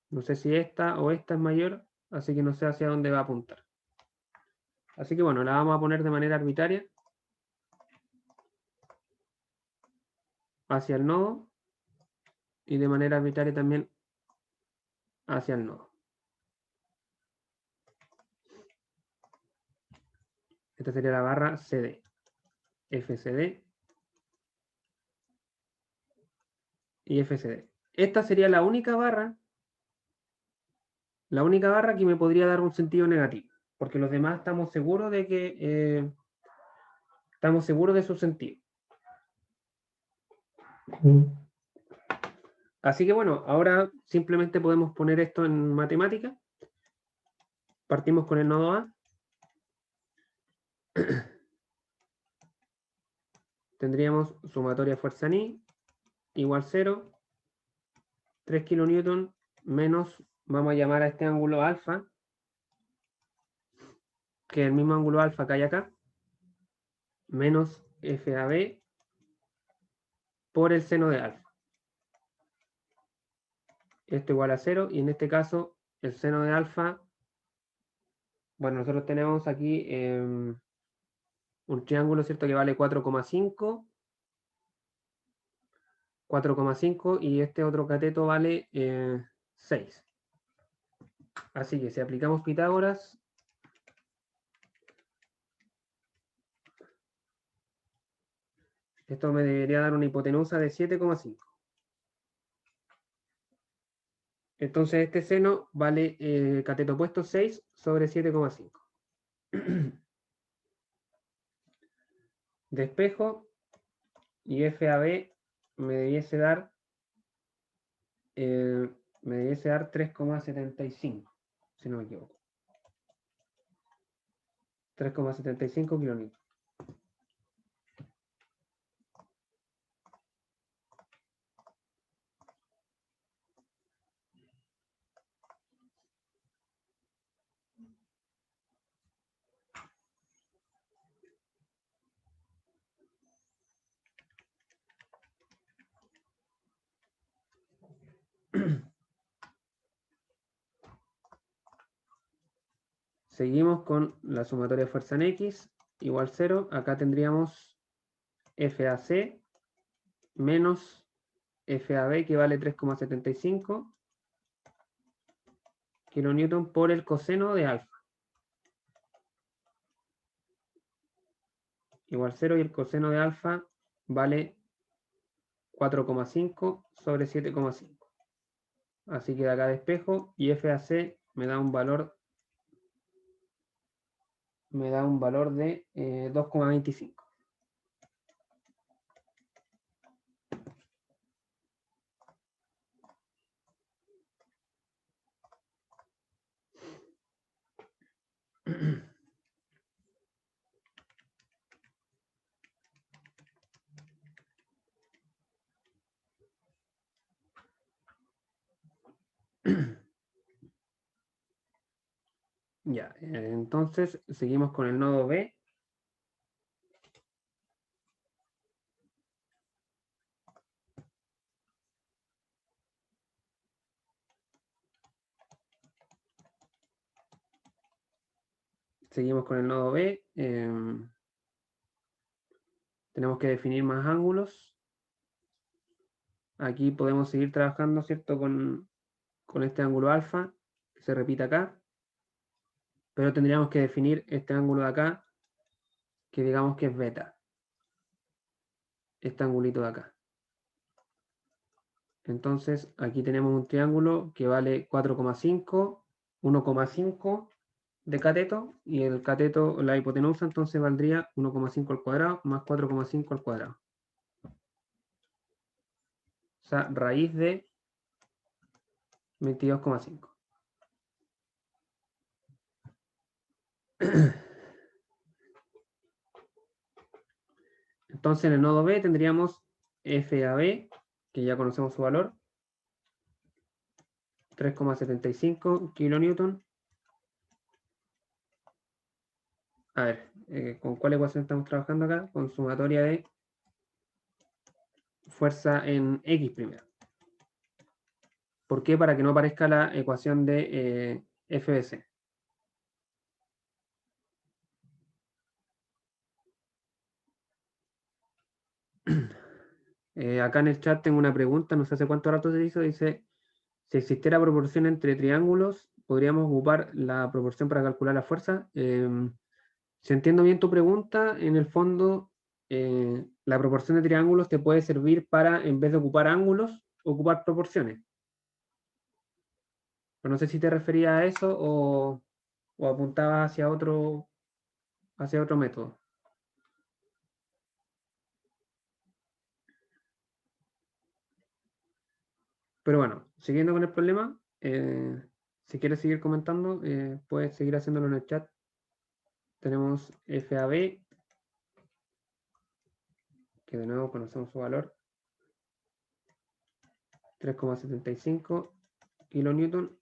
No sé si esta o esta es mayor, así que no sé hacia dónde va a apuntar. Así que bueno, la vamos a poner de manera arbitraria hacia el nodo y de manera arbitraria también hacia el nodo. Esta sería la barra CD. FCD y FCD. Esta sería la única barra que me podría dar un sentido negativo, porque los demás estamos seguros de que estamos seguros de su sentido. Así que bueno, ahora simplemente podemos poner esto en matemática. Partimos con el nodo A. Tendríamos sumatoria fuerza Ni igual 0, 3 kN menos, vamos a llamar a este ángulo alfa, que es el mismo ángulo alfa que hay acá, menos FAB por el seno de alfa. Esto igual a 0, y en este caso el seno de alfa, bueno, nosotros tenemos aquí un triángulo, ¿cierto?, que vale 4,5, 4,5 y este otro cateto vale 6. Así que si aplicamos Pitágoras, esto me debería dar una hipotenusa de 7,5. Entonces este seno vale cateto opuesto 6 sobre 7,5. Despejo y FAB me debiese dar 3,75, si no me equivoco. 3,75 kilonewtons. Seguimos con la sumatoria de fuerza en X igual 0. Acá tendríamos FAC menos FAB, que vale 3,75 kilonewton por el coseno de alfa. Igual 0, y el coseno de alfa vale 4,5 sobre 7,5. Así que de acá despejo y FAC me da un valor de 2,25. Ya, entonces seguimos con el nodo B. Seguimos con el nodo B. Tenemos que definir más ángulos. Aquí podemos seguir trabajando, ¿cierto?, con este ángulo alfa, que se repite acá. Pero tendríamos que definir este ángulo de acá, que digamos que es beta. este angulito de acá. Entonces, aquí tenemos un triángulo que vale 4,5, 1,5 de cateto, y el cateto, la hipotenusa, entonces valdría 1,5 al cuadrado más 4,5 al cuadrado. O sea, raíz de 22,5. Entonces, en el nodo B tendríamos FAB, que ya conocemos su valor, 3,75 kilonewton. A ver, ¿con cuál ecuación estamos trabajando acá? Con sumatoria de fuerza en X primero. ¿Por qué? Para que no aparezca la ecuación de FBC. Acá en el chat tengo una pregunta, no sé hace cuánto rato se hizo, dice, si existiera proporción entre triángulos, ¿podríamos ocupar la proporción para calcular la fuerza? Si entiendo bien tu pregunta, en el fondo, la proporción de triángulos te puede servir para, en vez de ocupar ángulos, ocupar proporciones. Pero no sé si te referías a eso o apuntabas hacia otro método. Pero bueno, siguiendo con el problema, si quieres seguir comentando, puedes seguir haciéndolo en el chat. Tenemos FAB, que de nuevo conocemos su valor, 3,75 kilonewton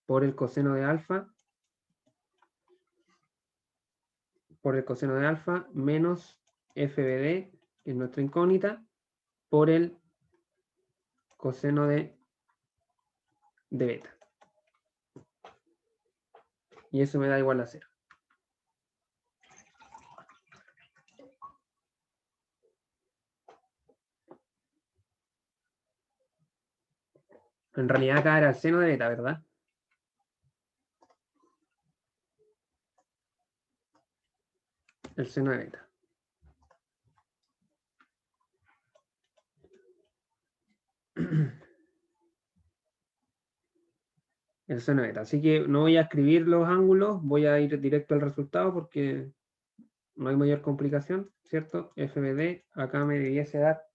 por el coseno de alfa, menos FBD, que es nuestra incógnita, por el coseno de beta. Y eso me da igual a 0. En realidad acá era el seno de beta, ¿verdad? El seno de beta. El seno de beta. Así que no voy a escribir los ángulos, voy a ir directo al resultado porque no hay mayor complicación, ¿cierto? FBD acá me debiese dar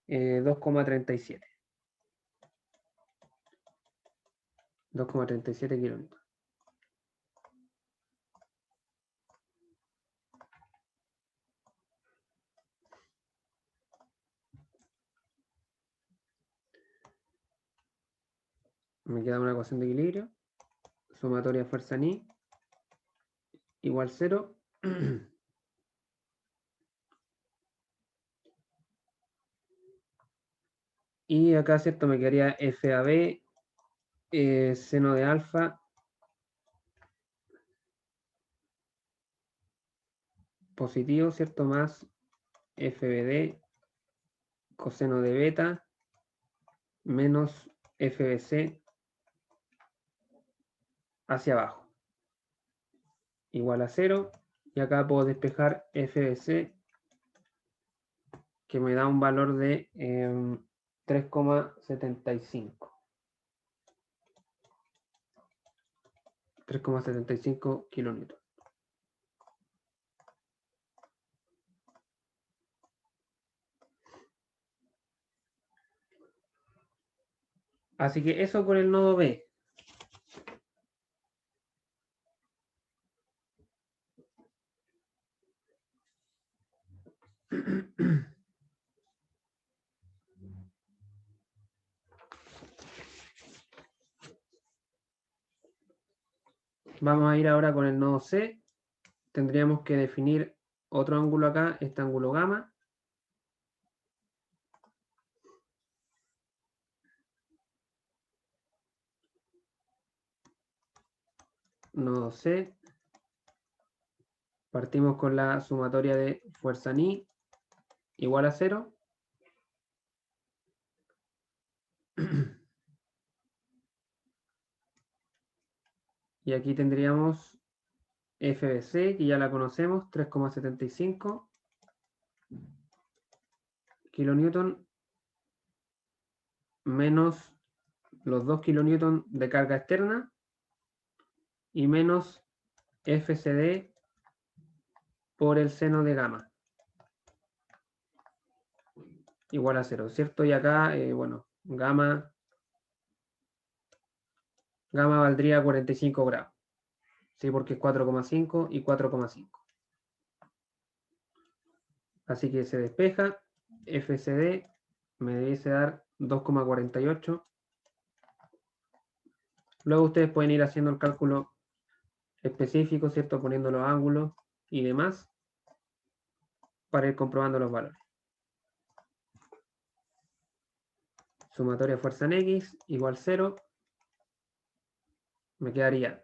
2,37. 2,37 kilómetros. Me queda una ecuación de equilibrio. Sumatoria fuerza ni igual 0. Y acá, ¿cierto? Me quedaría FAB, seno de alfa, positivo, ¿cierto? Más FBD, coseno de beta, menos FBC hacia abajo. Igual a 0. Y acá puedo despejar FBC, que me da un valor de 3,75. 3,75 kilómetros. Así que eso con el nodo B. Vamos a ir ahora con el nodo C. Tendríamos que definir otro ángulo acá, este ángulo gamma. Nodo C. Partimos con la sumatoria de fuerza ni igual a 0. Y aquí tendríamos FBC, que ya la conocemos, 3,75 kilonewton menos los 2 kilonewton de carga externa y menos FCD por el seno de gamma igual a 0, ¿cierto? Y acá, bueno, gamma valdría 45 grados, ¿sí? Porque es 4,5 y 4,5. Así que se despeja, FCD me debiese dar 2,48. Luego ustedes pueden ir haciendo el cálculo específico, ¿cierto? Poniendo los ángulos y demás para ir comprobando los valores. Sumatoria fuerza en X igual 0. Me quedaría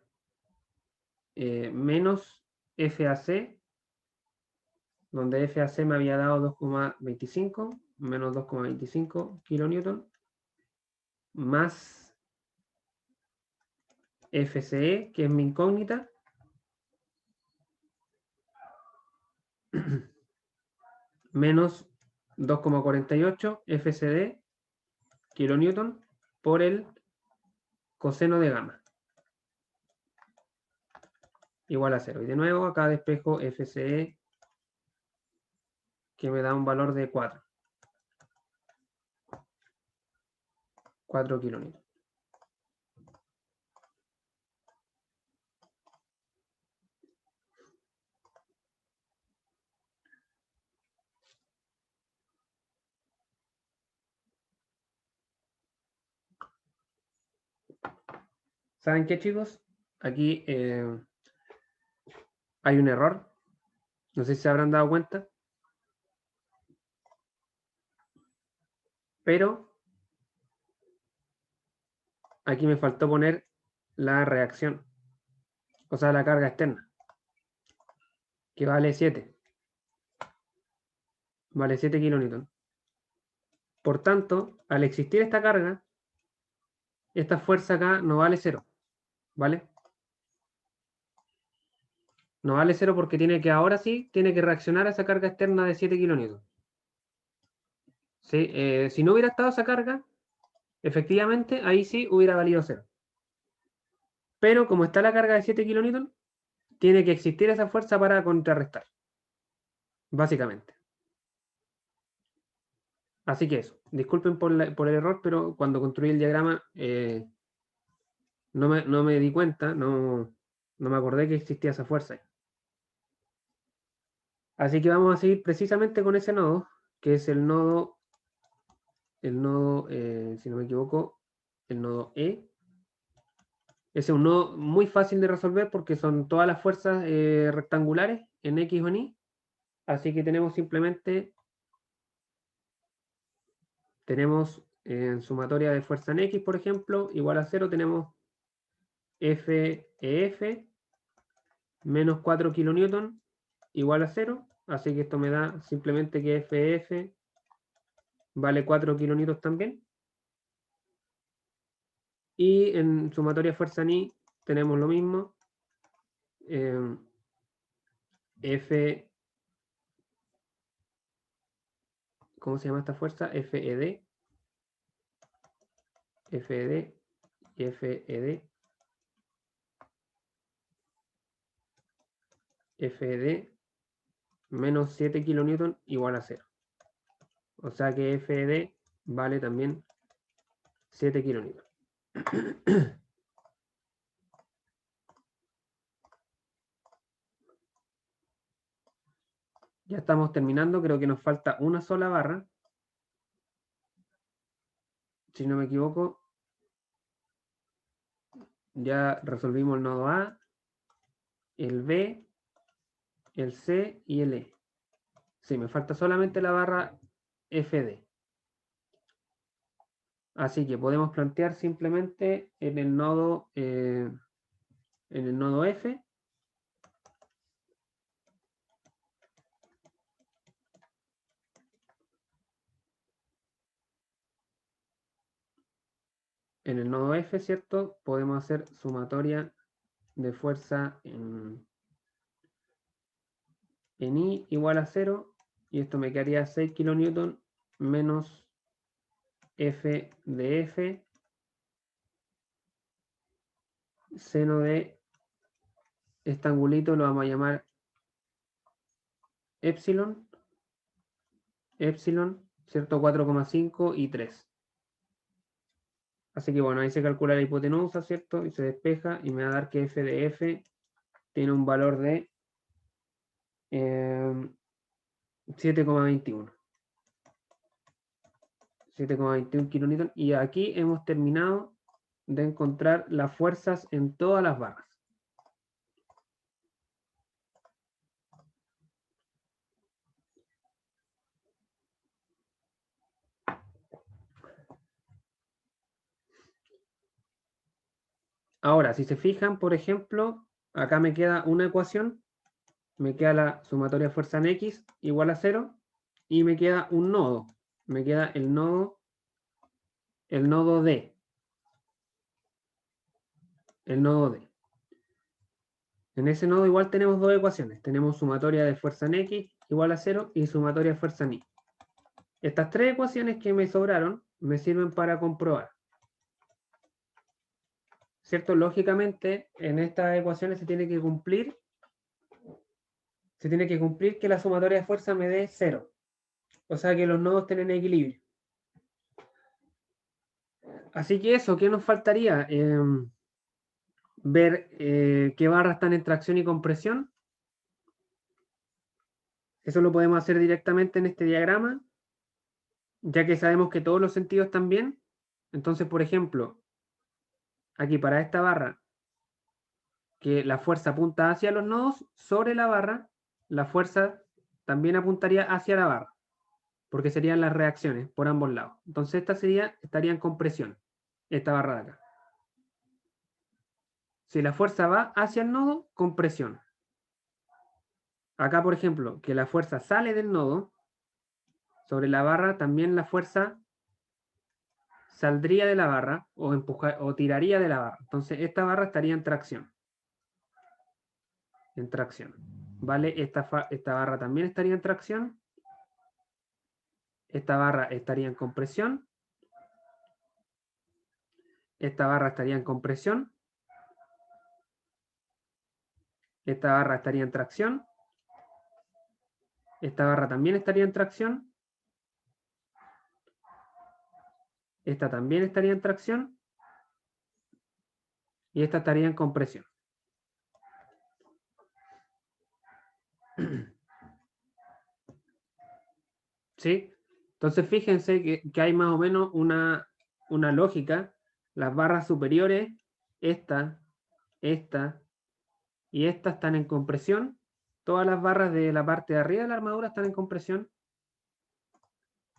menos FAC, donde FAC me había dado 2,25, menos 2,25 kilonewton, más FCE, que es mi incógnita, menos 2,48 FCD kilonewton por el coseno de gamma igual a 0. Y de nuevo acá despejo FCE, que me da un valor de 4 kilonewton. ¿Saben qué, chicos? Aquí hay un error. No sé si se habrán dado cuenta. Pero aquí me faltó poner la reacción. O sea, la carga externa. Que vale 7. Vale 7 kilonewton. Por tanto, al existir esta carga, esta fuerza acá no vale 0. ¿Vale? No vale 0 porque tiene que, ahora sí, tiene que reaccionar a esa carga externa de 7 kilonewton. ¿Sí? Si no hubiera estado esa carga, efectivamente, ahí sí hubiera valido 0. Pero como está la carga de 7 kilonewton, tiene que existir esa fuerza para contrarrestar. Básicamente. Así que eso. Disculpen por el error, pero cuando construí el diagrama no me di cuenta, no me acordé que existía esa fuerza. Así que vamos a seguir precisamente con ese nodo, que es el nodo, si no me equivoco, el nodo E. Ese es un nodo muy fácil de resolver porque son todas las fuerzas rectangulares en X o en Y. Así que tenemos simplemente, en sumatoria de fuerza en X, por ejemplo, igual a 0, tenemos FEF menos 4 kilonewton igual a 0. Así que esto me da simplemente que FF vale 4 kilonewtons también. Y en sumatoria fuerza en I tenemos lo mismo. F, ¿cómo se llama esta fuerza? FED. FED y FED. FED menos 7 kilonewton igual a 0. O sea que FED vale también 7 kilonewton. Ya estamos terminando, creo que nos falta una sola barra. Si no me equivoco, ya resolvimos el nodo A, el B, el C y el E. Sí, me falta solamente la barra FD. Así que podemos plantear simplemente en el nodo F. En el nodo F, ¿cierto? Podemos hacer sumatoria de fuerza en I igual a 0. Y esto me quedaría 6 kilonewton menos f de f seno de este angulito lo vamos a llamar epsilon, ¿cierto? 4,5 y 3. Así que bueno, ahí se calcula la hipotenusa, ¿cierto? Y se despeja y me va a dar que f de f tiene un valor de 7,21. 7,21 kilonewton. Y aquí hemos terminado de encontrar las fuerzas en todas las barras. Ahora, si se fijan, por ejemplo, acá me queda una ecuación, me queda la sumatoria de fuerza en X igual a 0, y me queda un nodo, me queda el nodo D. El nodo D. En ese nodo igual tenemos dos ecuaciones. Tenemos sumatoria de fuerza en X igual a 0 y sumatoria de fuerza en Y. Estas tres ecuaciones que me sobraron me sirven para comprobar. ¿Cierto? Lógicamente, en estas ecuaciones se tiene que cumplir que la sumatoria de fuerza me dé 0. O sea que los nodos tienen equilibrio. Así que eso, ¿qué nos faltaría? Ver qué barras están en tracción y compresión. Eso lo podemos hacer directamente en este diagrama, ya que sabemos que todos los sentidos están bien. Entonces, por ejemplo, aquí para esta barra, que la fuerza apunta hacia los nodos, sobre la barra, la fuerza también apuntaría hacia la barra, porque serían las reacciones por ambos lados. Entonces esta estaría en compresión, esta barra de acá. Si la fuerza va hacia el nodo, compresión. Acá, por ejemplo, que la fuerza sale del nodo, sobre la barra también la fuerza saldría de la barra o tiraría de la barra. Entonces esta barra estaría en tracción. En tracción. ¿Vale? Esta barra también estaría en tracción. Esta barra estaría en compresión. Esta barra estaría en compresión. Esta barra estaría en tracción. Esta barra también estaría en tracción. Esta también estaría en tracción. Y esta estaría en compresión. ¿Sí? Entonces fíjense que hay más o menos una lógica. Las barras superiores, esta y esta están en compresión. Todas las barras de la parte de arriba de la armadura están en compresión.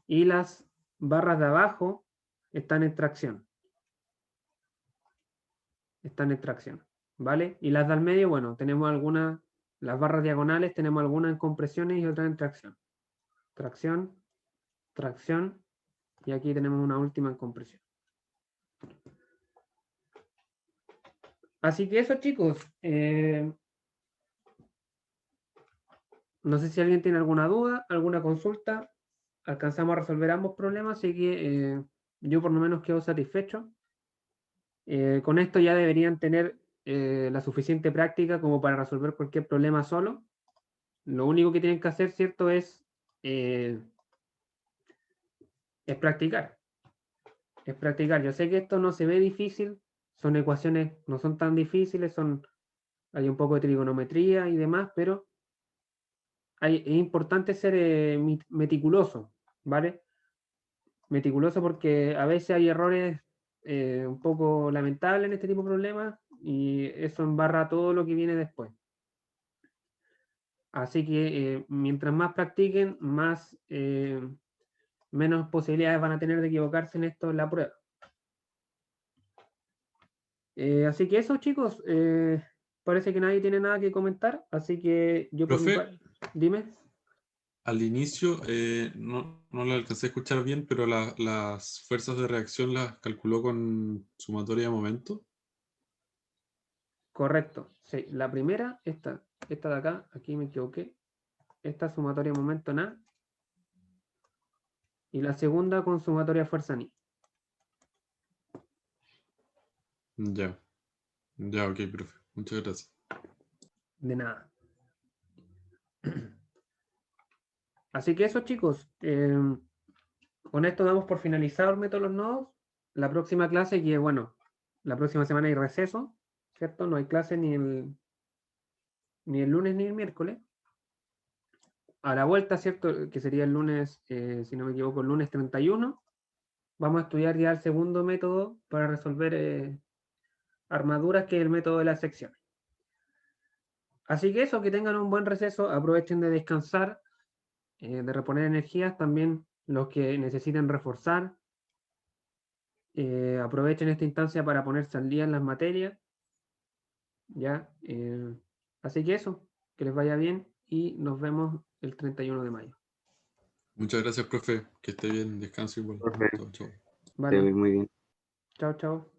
Y las barras de abajo están en tracción. Están en tracción. ¿Vale? Y las del medio, bueno, tenemos algunas, las barras diagonales, tenemos algunas en compresiones y otras en tracción. Tracción, tracción, y aquí tenemos una última en compresión. Así que eso, chicos. No sé si alguien tiene alguna duda, alguna consulta. Alcanzamos a resolver ambos problemas, así que yo por lo menos quedo satisfecho. Con esto ya deberían tener la suficiente práctica como para resolver cualquier problema solo. Lo único que tienen que hacer, ¿cierto? Es practicar. Es practicar. Yo sé que esto no se ve difícil, son ecuaciones, no son tan difíciles, hay un poco de trigonometría y demás, pero es importante ser meticuloso, ¿vale? Meticuloso porque a veces hay errores un poco lamentables en este tipo de problemas y eso embarra todo lo que viene después. Así que mientras más practiquen, menos posibilidades van a tener de equivocarse en esto en la prueba. Así que eso, chicos, parece que nadie tiene nada que comentar, así que yo por mi Profe, parte, dime. al inicio no lo alcancé a escuchar bien, pero las fuerzas de reacción las calculó con sumatoria de momento. Correcto, sí, la primera, esta de acá, aquí me equivoqué, esta sumatoria de momento en A, y la segunda con sumatoria fuerza Ni. Ya. Ya, ok, profe. Muchas gracias. De nada. Así que eso, chicos. Con esto damos por finalizado el método de los nodos. La próxima clase, que bueno, la próxima semana hay receso, ¿cierto? No hay clase ni el lunes ni el miércoles. A la vuelta, ¿cierto? Que sería el lunes, si no me equivoco, el lunes 31, vamos a estudiar ya el segundo método para resolver armaduras, que es el método de las secciones. Así que eso, que tengan un buen receso, aprovechen de descansar, de reponer energías, también los que necesiten reforzar, aprovechen esta instancia para ponerse al día en las materias, ¿ya? Así que eso, que les vaya bien y nos vemos el 31 de mayo. Muchas gracias, profe. Que esté bien. Descanso igual. Profe, Chao, chao. te veo Vale, muy bien. chao, chao.